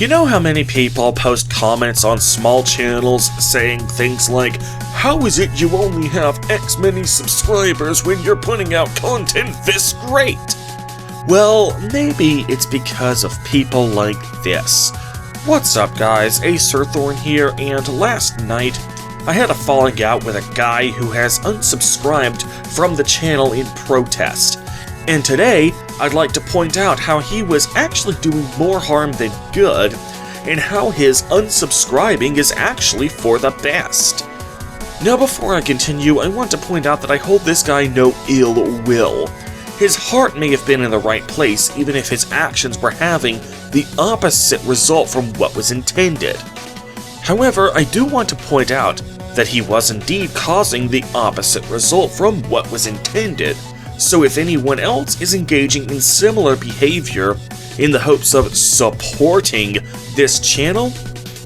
You know how many people post comments on small channels saying things like, "How is it you only have X many subscribers when you're putting out content this great?" Well, maybe it's because of people like this. What's up guys, Acerthorn here, and last night I had a falling out with a guy who has unsubscribed from the channel in protest. And today, I'd like to point out how he was actually doing more harm than good, and how his unsubscribing is actually for the best. Now before I continue, I want to point out that I hold this guy no ill will. His heart may have been in the right place, even if his actions were having the opposite result from what was intended. However, I do want to point out that he was indeed causing the opposite result from what was intended. So if anyone else is engaging in similar behavior in the hopes of supporting this channel,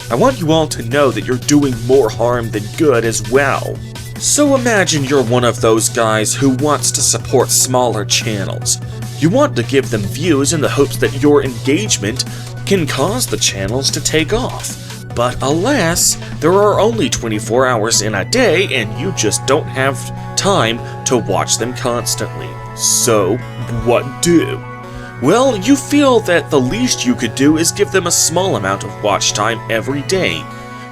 I want you all to know that you're doing more harm than good as well. So imagine you're one of those guys who wants to support smaller channels. You want to give them views in the hopes that your engagement can cause the channels to take off. But alas, there are only 24 hours in a day and you just don't have time to watch them constantly. So, what do? Well, you feel that the least you could do is give them a small amount of watch time every day.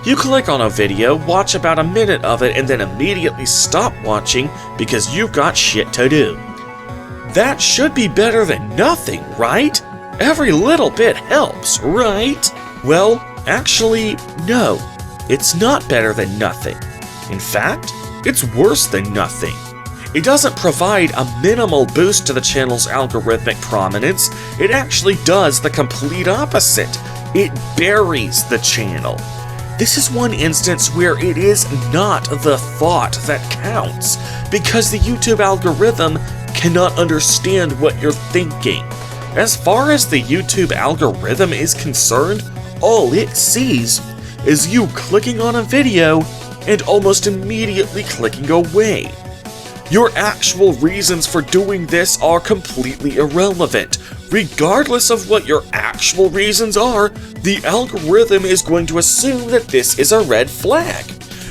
You click on a video, watch about a minute of it, and then immediately stop watching because you've got shit to do. That should be better than nothing, right? Every little bit helps, right? Well, actually, no. It's not better than nothing. In fact, it's worse than nothing. It doesn't provide a minimal boost to the channel's algorithmic prominence, it actually does the complete opposite. It buries the channel. This is one instance where it is not the thought that counts, because the YouTube algorithm cannot understand what you're thinking. As far as the YouTube algorithm is concerned, all it sees is you clicking on a video and almost immediately clicking away. Your actual reasons for doing this are completely irrelevant. Regardless of what your actual reasons are, the algorithm is going to assume that this is a red flag.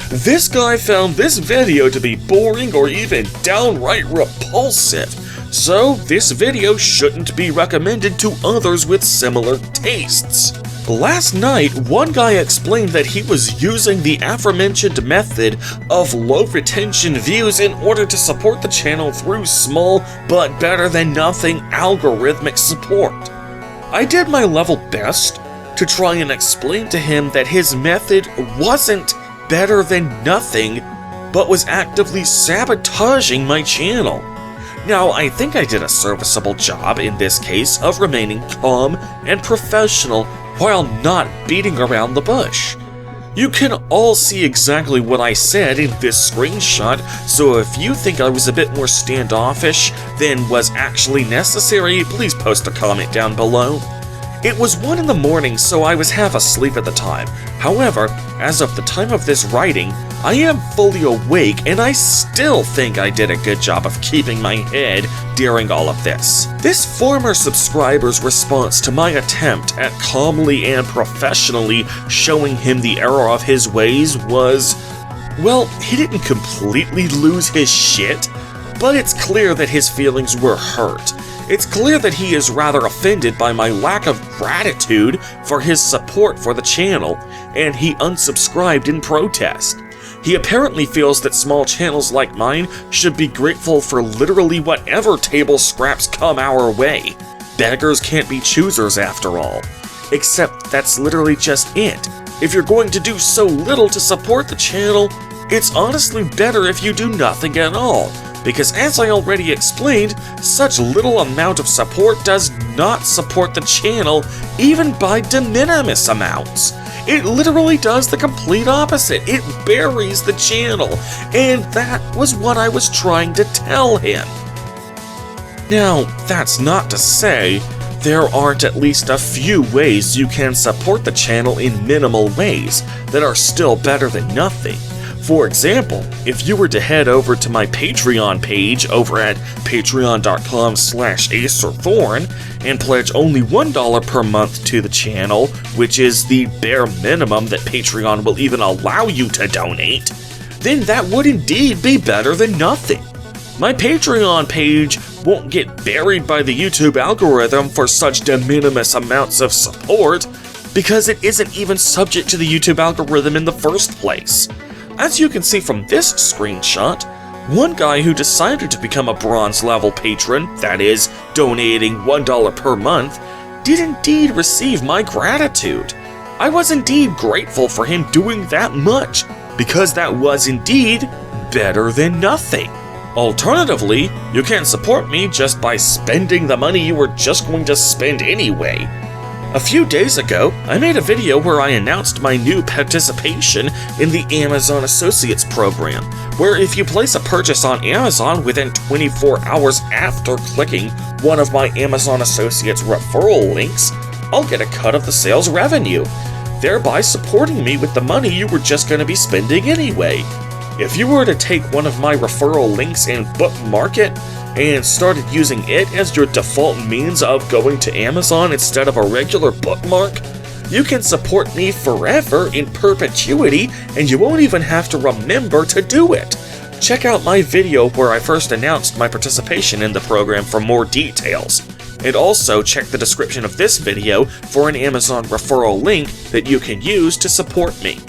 This guy found this video to be boring or even downright repulsive, so this video shouldn't be recommended to others with similar tastes. Last night, one guy explained that he was using the aforementioned method of low retention views in order to support the channel through small but better than nothing algorithmic support. I did my level best to try and explain to him that his method wasn't better than nothing, but was actively sabotaging my channel. Now, I think I did a serviceable job in this case of remaining calm and professional while not beating around the bush. You can all see exactly what I said in this screenshot, so if you think I was a bit more standoffish than was actually necessary, please post a comment down below. It was 1 in the morning, so I was half asleep at the time. However, as of the time of this writing, I am fully awake and I still think I did a good job of keeping my head during all of this. This former subscriber's response to my attempt at calmly and professionally showing him the error of his ways was, well, he didn't completely lose his shit, but it's clear that his feelings were hurt. It's clear that he is rather offended by my lack of gratitude for his support for the channel, and he unsubscribed in protest. He apparently feels that small channels like mine should be grateful for literally whatever table scraps come our way. Beggars can't be choosers after all. Except that's literally just it. If you're going to do so little to support the channel, it's honestly better if you do nothing at all. Because as I already explained, such little amount of support does not support the channel, even by de minimis amounts. It literally does the complete opposite. It buries the channel, and that was what I was trying to tell him. Now, that's not to say there aren't at least a few ways you can support the channel in minimal ways that are still better than nothing. For example, if you were to head over to my Patreon page over at patreon.com/acerthorn and pledge only $1 per month to the channel, which is the bare minimum that Patreon will even allow you to donate, then that would indeed be better than nothing. My Patreon page won't get buried by the YouTube algorithm for such de minimis amounts of support, because it isn't even subject to the YouTube algorithm in the first place. As you can see from this screenshot, one guy who decided to become a bronze level patron, that is, donating $1 per month, did indeed receive my gratitude. I was indeed grateful for him doing that much, because that was indeed better than nothing. Alternatively, you can support me just by spending the money you were just going to spend anyway. A few days ago, I made a video where I announced my new participation in the Amazon Associates program, where if you place a purchase on Amazon within 24 hours after clicking one of my Amazon Associates referral links, I'll get a cut of the sales revenue, thereby supporting me with the money you were just going to be spending anyway. If you were to take one of my referral links and bookmark it, and started using it as your default means of going to Amazon instead of a regular bookmark, you can support me forever in perpetuity, and you won't even have to remember to do it. Check out my video where I first announced my participation in the program for more details. And also check the description of this video for an Amazon referral link that you can use to support me.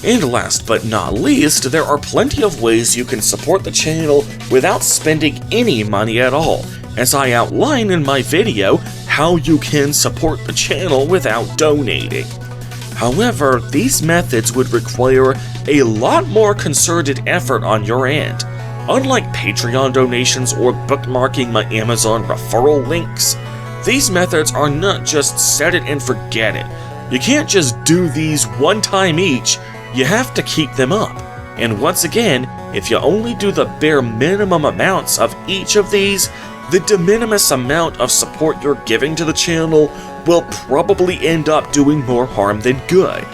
And last but not least, there are plenty of ways you can support the channel without spending any money at all, as I outline in my video how you can support the channel without donating. However, these methods would require a lot more concerted effort on your end. Unlike Patreon donations or bookmarking my Amazon referral links, these methods are not just set it and forget it. You can't just do these one time each. You have to keep them up. And once again, if you only do the bare minimum amounts of each of these, the de minimis amount of support you're giving to the channel will probably end up doing more harm than good.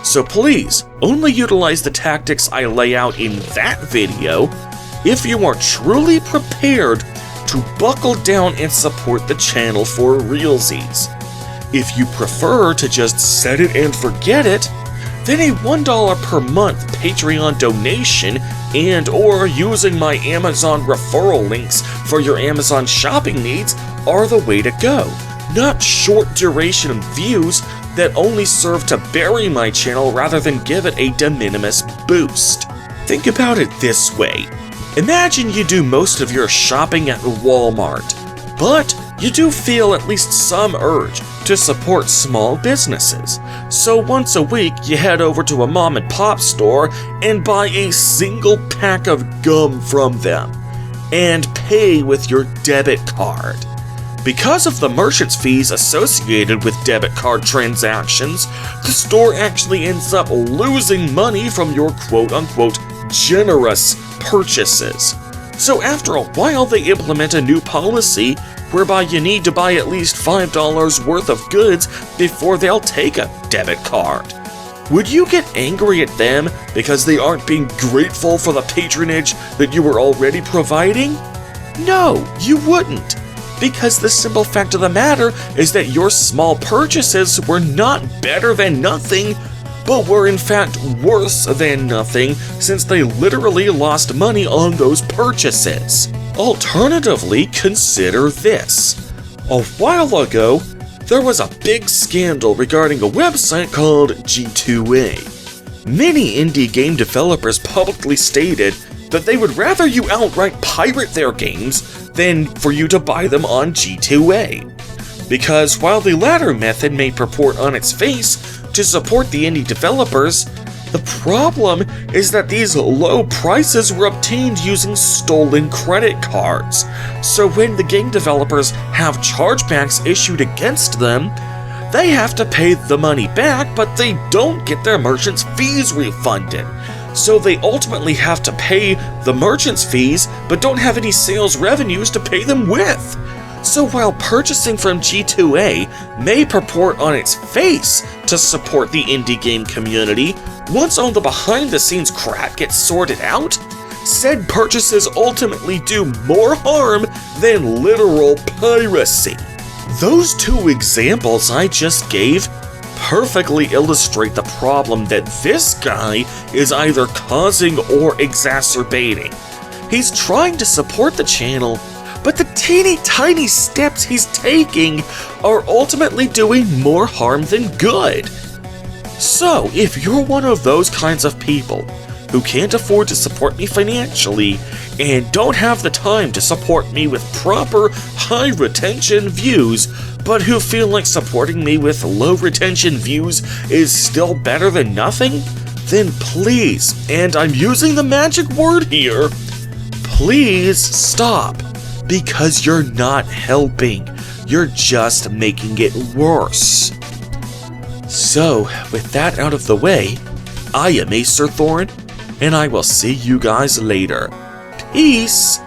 So please, only utilize the tactics I lay out in that video if you are truly prepared to buckle down and support the channel for realsies. If you prefer to just set it and forget it, then a $1 per month Patreon donation and/or using my Amazon referral links for your Amazon shopping needs are the way to go, not short duration views that only serve to bury my channel rather than give it a de minimis boost. Think about it this way. Imagine you do most of your shopping at Walmart, but you do feel at least some urge to support small businesses. So once a week, you head over to a mom and pop store and buy a single pack of gum from them and pay with your debit card. Because of the merchant's fees associated with debit card transactions, the store actually ends up losing money from your quote-unquote generous purchases. So after a while, they implement a new policy whereby you need to buy at least $5 worth of goods before they'll take a debit card. Would you get angry at them because they aren't being grateful for the patronage that you were already providing? No, you wouldn't. Because the simple fact of the matter is that your small purchases were not better than nothing, but were in fact worse than nothing, since they literally lost money on those purchases. Alternatively, consider this. A while ago, there was a big scandal regarding a website called G2A. Many indie game developers publicly stated that they would rather you outright pirate their games than for you to buy them on G2A. Because while the latter method may purport on its face to support the indie developers, the problem is that these low prices were obtained using stolen credit cards. So when the game developers have chargebacks issued against them, they have to pay the money back, but they don't get their merchants' fees refunded. So they ultimately have to pay the merchants' fees, but don't have any sales revenues to pay them with. So while purchasing from G2A may purport on its face to support the indie game community, once all the behind-the-scenes crap gets sorted out, said purchases ultimately do more harm than literal piracy. Those two examples I just gave perfectly illustrate the problem that this guy is either causing or exacerbating. He's trying to support the channel, but the teeny tiny steps he's taking are ultimately doing more harm than good. So, if you're one of those kinds of people who can't afford to support me financially and don't have the time to support me with proper high retention views, but who feel like supporting me with low retention views is still better than nothing, then please, and I'm using the magic word here, please stop, because you're not helping, you're just making it worse. So, with that out of the way, I am Acer Thorn, and I will see you guys later. Peace!